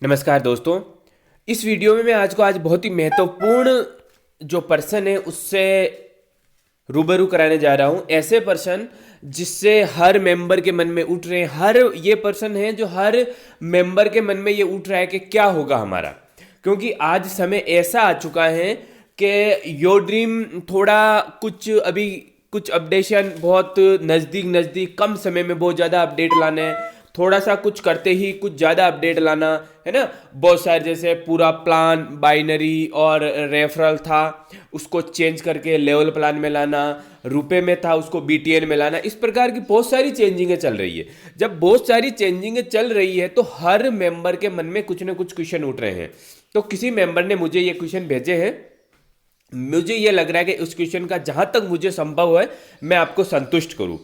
नमस्कार दोस्तों। इस वीडियो में मैं आज बहुत ही महत्वपूर्ण जो पर्सन है उससे रूबरू कराने जा रहा हूँ। ऐसे पर्सन जिससे हर मेंबर के मन में उठ रहे हैं, हर ये पर्सन है जो हर मेंबर के मन में ये उठ रहा है कि क्या होगा हमारा। क्योंकि आज समय ऐसा आ चुका है कि योर ड्रीम थोड़ा कुछ अपडेशन बहुत नज़दीक नज़दीक कम समय में बहुत ज़्यादा अपडेट लाने हैं। थोड़ा सा कुछ करते ही कुछ ज़्यादा अपडेट लाना है ना। बहुत सारे जैसे पूरा प्लान बाइनरी और रेफरल था उसको चेंज करके लेवल प्लान में लाना, रुपए में था उसको बीटीएन में लाना। इस प्रकार की बहुत सारी चेंजिंगें चल रही है। जब बहुत सारी चेंजिंगें चल रही है तो हर मेंबर के मन में कुछ ना कुछ क्वेश्चन उठ रहे हैं। तो किसी मेंबर ने मुझे ये क्वेश्चन भेजे हैं। मुझे ये लग रहा है कि उस क्वेश्चन का जहां तक मुझे संभव है मैं आपको संतुष्ट करूं।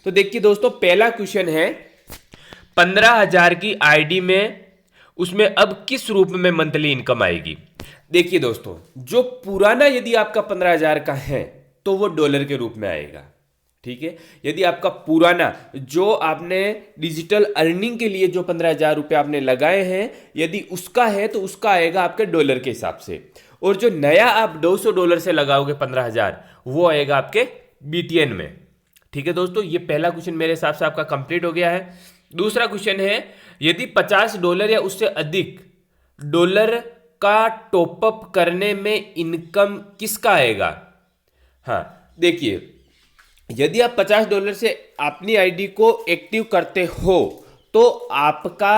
तो देखिए दोस्तों, पहला क्वेश्चन है 15,000 की आईडी में उसमें अब किस रूप में मंथली इनकम आएगी। देखिए दोस्तों, जो पुराना यदि आपका 15,000 का है तो वो डॉलर के रूप में आएगा। ठीक है, यदि आपका पुराना जो आपने डिजिटल अर्निंग के लिए जो 15,000 रुपये आपने लगाए हैं यदि उसका है तो उसका आएगा आपके डॉलर के हिसाब से। और जो नया आप $200 से लगाओगे 15,000 वो आएगा आपके बीटीएन में। ठीक है दोस्तों, ये पहला क्वेश्चन मेरे हिसाब से आपका कंप्लीट हो गया है। दूसरा क्वेश्चन है यदि $50 या उससे अधिक डॉलर का टॉपअप करने में इनकम किसका आएगा। हाँ देखिए, यदि आप $50 से अपनी आईडी को एक्टिव करते हो तो आपका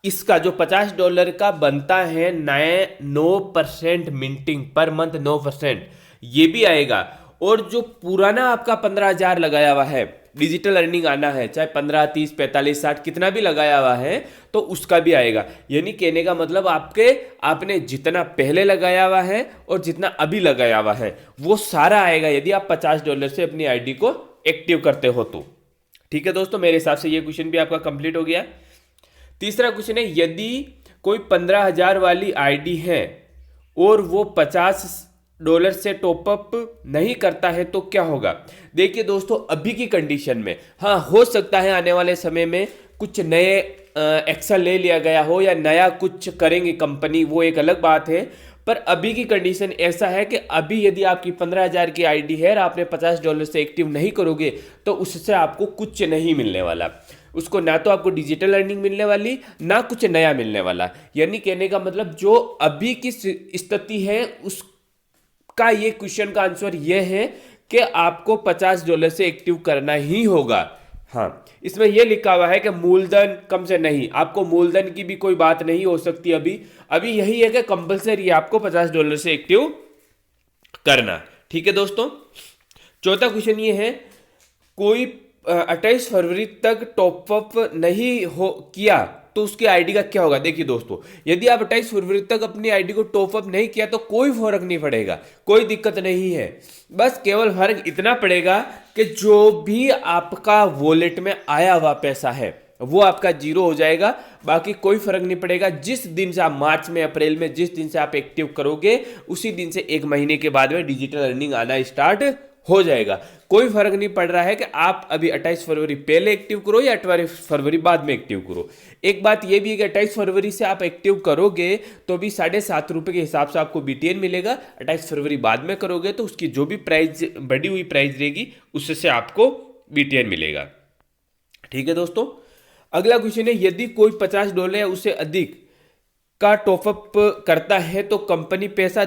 इसका जो $50 का बनता है नए 9% मिंटिंग पर मंथ 9% ये भी आएगा। और जो पुराना आपका 15,000 लगाया हुआ है डिजिटल अर्निंग आना है, चाहे 15, 30, 45, 60 कितना भी लगाया हुआ है तो उसका भी आएगा। यानी कहने का मतलब आपने जितना पहले लगाया हुआ है और जितना अभी लगाया हुआ है वो सारा आएगा यदि आप $50 से अपनी आईडी को एक्टिव करते हो तो। ठीक है दोस्तों, मेरे हिसाब से ये क्वेश्चन भी आपका कंप्लीट हो गया। तीसरा क्वेश्चन है यदि कोई 15,000 वाली आईडी है और वो $50 से टॉपअप नहीं करता है तो क्या होगा। देखिए दोस्तों, अभी की कंडीशन में हाँ हो सकता है आने वाले समय में कुछ नए एक्शन ले लिया गया हो या नया कुछ करेंगे कंपनी, वो एक अलग बात है। पर अभी की कंडीशन ऐसा है कि अभी यदि आपकी 15,000 की आईडी है और आपने $50 से एक्टिव नहीं करोगे तो उससे आपको कुछ नहीं मिलने वाला। उसको ना तो आपको डिजिटल अर्निंग मिलने वाली ना कुछ नया मिलने वाला। यानी कहने का मतलब जो अभी की स्थिति है उसका ये क्वेश्चन का आंसर ये है कि आपको $50 से एक्टिव करना ही होगा। हाँ, इसमें यह लिखा हुआ है कि मूलधन कम से नहीं, आपको मूलधन की भी कोई बात नहीं हो सकती। अभी अभी यही है कि कंपलसरी आपको $50 से एक्टिव करना। ठीक है दोस्तों, चौथा क्वेश्चन ये है कोई 28 फरवरी तक टॉपअप नहीं हो किया तो उसकी आईडी का क्या होगा। देखिए दोस्तों, यदि आप 28 फरवरी तक अपनी आईडी को टॉपअप नहीं किया तो कोई फर्क नहीं पड़ेगा, कोई दिक्कत नहीं है। बस केवल फर्क इतना पड़ेगा कि जो भी आपका वॉलेट में आया हुआ पैसा है वो आपका जीरो हो जाएगा। बाकी कोई फर्क नहीं पड़ेगा। जिस दिन से आप मार्च में अप्रैल में जिस दिन से आप एक्टिव करोगे उसी दिन से एक महीने के बाद में डिजिटल अर्निंग आना स्टार्ट हो जाएगा। कोई फर्क नहीं पड़ रहा है कि आप अभी 28 फरवरी पहले एक्टिव करो या 28 फरवरी बाद में एक्टिव करो। एक बात यह भी है कि 28 फरवरी से आप एक्टिव करोगे तो भी ₹7.5 के हिसाब से आपको बीटीएन मिलेगा। 28 फरवरी बाद में करोगे तो उसकी जो भी प्राइस बढ़ी हुई प्राइस रहेगी उससे आपको बीटीएन मिलेगा। ठीक है दोस्तों, अगला क्वेश्चन है यदि कोई $50 या उससे अधिक का टॉपअप करता है तो कंपनी पैसा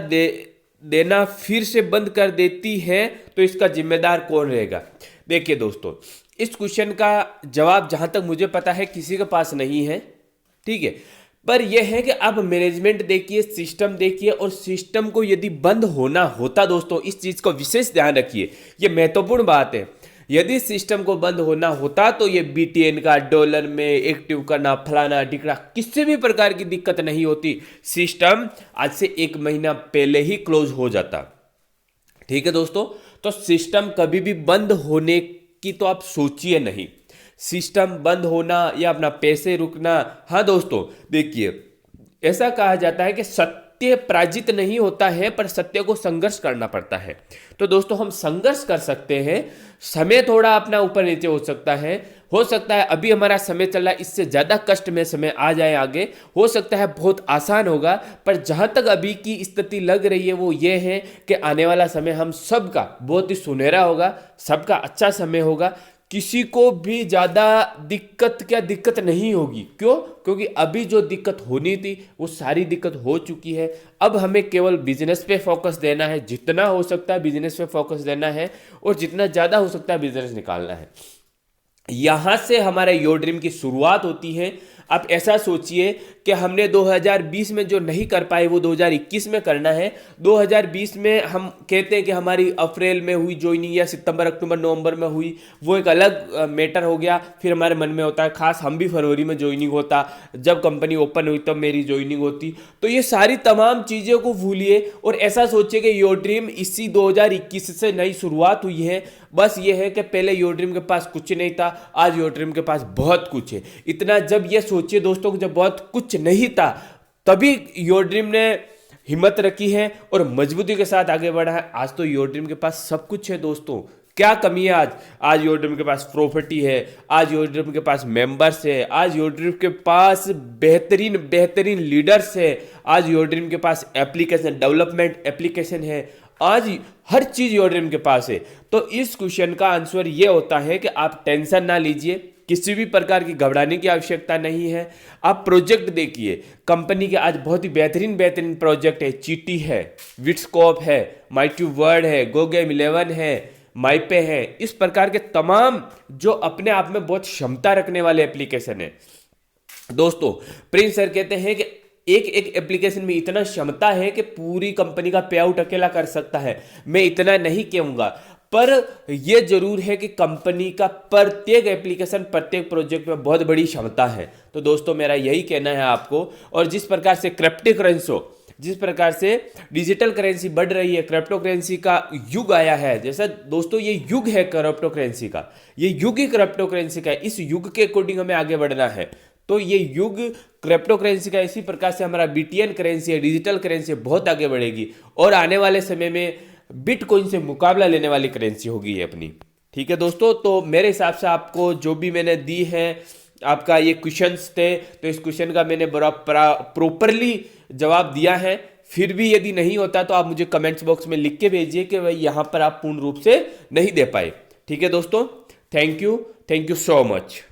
देना फिर से बंद कर देती है तो इसका जिम्मेदार कौन रहेगा। देखिए दोस्तों, इस क्वेश्चन का जवाब जहां तक मुझे पता है किसी के पास नहीं है। ठीक है, पर यह है कि अब मैनेजमेंट देखिए, सिस्टम देखिए, और सिस्टम को यदि बंद होना होता दोस्तों, इस चीज को विशेष ध्यान रखिए, यह महत्वपूर्ण बात है। यदि सिस्टम को बंद होना होता तो ये बीटीएन का डॉलर में एक्टिव करना फलाना टिकड़ा किसी भी प्रकार की दिक्कत नहीं होती। सिस्टम आज से एक महीना पहले ही क्लोज हो जाता। ठीक है दोस्तों, तो सिस्टम कभी भी बंद होने की तो आप सोचिए नहीं। सिस्टम बंद होना या अपना पैसे रुकना, हाँ दोस्तों देखिए, ऐसा कहा जाता है कि सत्य पराजित नहीं होता है, पर सत्य को संघर्ष करना पड़ता है। तो दोस्तों हम संघर्ष कर सकते हैं, समय थोड़ा अपना ऊपर नीचे हो सकता है अभी हमारा समय चल रहा है, इससे ज़्यादा कष्ट में समय आ जाए आगे, हो सकता है बहुत आसान होगा, पर जहाँ तक अभी की स्थिति लग रही है वो ये है कि आने वाला समय हम सबका बहुत ही सुनहरा होगा, सबका अच्छा समय होगा, किसी को भी ज़्यादा दिक्कत नहीं होगी। क्यों? क्योंकि अभी जो दिक्कत होनी थी वो सारी दिक्कत हो चुकी है। अब हमें केवल बिजनेस पे फोकस देना है, जितना हो सकता है बिजनेस पे फोकस देना है और जितना ज़्यादा हो सकता है बिजनेस निकालना है। यहाँ से हमारे योर ड्रीम की शुरुआत होती है। आप ऐसा सोचिए कि हमने 2020 में जो नहीं कर पाए वो 2021 में करना है। 2020 में हम कहते हैं कि हमारी अप्रैल में हुई ज्वाइनिंग या सितंबर अक्टूबर नवंबर में हुई, वो एक अलग मैटर हो गया। फिर हमारे मन में होता है खास हम भी फरवरी में ज्वाइनिंग होता, जब कंपनी ओपन हुई तब मेरी ज्वाइनिंग होती। तो ये सारी तमाम चीज़ों को भूलिए और ऐसा सोचिए कि योर ड्रीम इसी 2021 से नई शुरुआत हुई है। बस ये है कि पहले योर ड्रीम के पास कुछ नहीं था, आज योर ड्रीम के पास बहुत कुछ है। इतना जब ये सोचिए दोस्तों कि जब बहुत कुछ नहीं था तभी योर ड्रीम ने हिम्मत रखी है और मजबूती के साथ आगे बढ़ा है। आज तो योर ड्रीम के पास सब कुछ है दोस्तों, क्या कमी है आज योर ड्रीम के पास प्रॉपर्टी है, आज योर ड्रीम के पास मेंबर्स है, आज योर ड्रीम के पास बेहतरीन लीडर्स है, आज योर ड्रीम के पास एप्लीकेशन डेवलपमेंट एप्लीकेशन है, आज हर चीज योर ड्रीम के पास है। तो इस क्वेश्चन का आंसर ये होता है कि आप टेंशन ना लीजिए, किसी भी प्रकार की घबराने की आवश्यकता नहीं है। आप प्रोजेक्ट देखिए, कंपनी के आज बहुत ही बेहतरीन प्रोजेक्ट है, चीटी है, विटस्कोप है, माइट्यू वर्ड है, गो गेम 11 है, माइपे है, इस प्रकार के तमाम जो अपने आप में बहुत क्षमता रखने वाले एप्लीकेशन है। दोस्तों प्रिंस सर कहते हैं कि एक एप्लीकेशन में इतना क्षमता है कि पूरी कंपनी का पे आउट अकेला कर सकता है। मैं इतना नहीं कहूंगा, पर यह जरूर है कि कंपनी का प्रत्येक एप्लीकेशन प्रत्येक प्रोजेक्ट में बहुत बड़ी क्षमता है। तो दोस्तों मेरा यही कहना है आपको। और जिस प्रकार से क्रिप्टो करेंसी, जिस प्रकार से डिजिटल करेंसी बढ़ रही है, क्रिप्टो करेंसी का युग आया है, जैसा दोस्तों ये युग है क्रिप्टो करेंसी का, ये युग ही क्रिप्टो करेंसी का है, इस युग के अकॉर्डिंग हमें आगे बढ़ना है। तो ये युग क्रिप्टो करेंसी का, इसी प्रकार से हमारा बीटीएन करेंसी है, डिजिटल करेंसी बहुत आगे बढ़ेगी और आने वाले समय में बिटकॉइन से मुकाबला लेने वाली करेंसी होगी ये अपनी। ठीक है दोस्तों, तो मेरे हिसाब से आपको जो भी मैंने दी है, आपका ये क्वेश्चंस थे, तो इस क्वेश्चन का मैंने बड़ा प्रॉपरली जवाब दिया है। फिर भी यदि नहीं होता तो आप मुझे कमेंट्स बॉक्स में लिख के भेजिए कि भाई यहाँ पर आप पूर्ण रूप से नहीं दे पाए। ठीक है दोस्तों, थैंक यू सो मच।